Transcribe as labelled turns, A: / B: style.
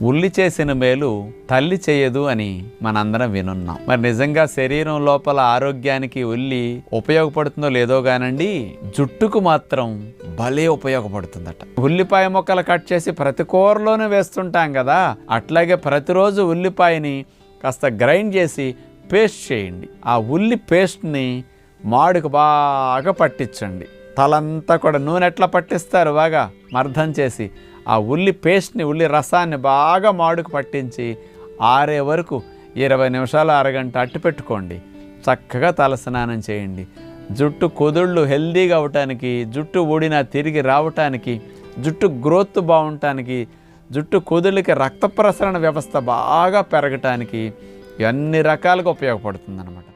A: ఉల్లి చేసిన మేలు తల్లి చేయదు అని మనందరం వినున్నాం. మరి నిజంగా శరీరం లోపల ఆరోగ్యానికి ఉల్లి ఉపయోగపడుతుందో లేదో గానండి, జుట్టుకు మాత్రం భలే ఉపయోగపడుతుందట. ఉల్లిపాయ ముక్కలు కట్ చేసి ప్రతి కూరలోనూ వేస్తుంటాం కదా, అట్లాగే ప్రతిరోజు ఉల్లిపాయని కాస్త గ్రైండ్ చేసి పేస్ట్ చేయండి. ఆ ఉల్లి పేస్ట్ని మాడుకు బాగా పట్టించండి. తలంతా కూడా నూనె ఎట్లా పట్టిస్తారు బాగా మర్దం చేసి, ఆ ఉల్లి పేస్ట్ని, ఉల్లి రసాన్ని బాగా మాడుకు పట్టించి ఆరే వరకు 20 నిమిషాలు అరగంట అట్టు పెట్టుకోండి. చక్కగా తలస్నానం చేయండి. జుట్టు కుదుళ్ళు హెల్దీగా అవటానికి, జుట్టు ఊడినా తిరిగి రావటానికి, జుట్టు గ్రోత్ బాగుండటానికి, జుట్టు కుదుళ్ళకి రక్త ప్రసరణ వ్యవస్థ బాగా పెరగటానికి అన్ని రకాలుగా ఉపయోగపడుతుంది అన్నమాట.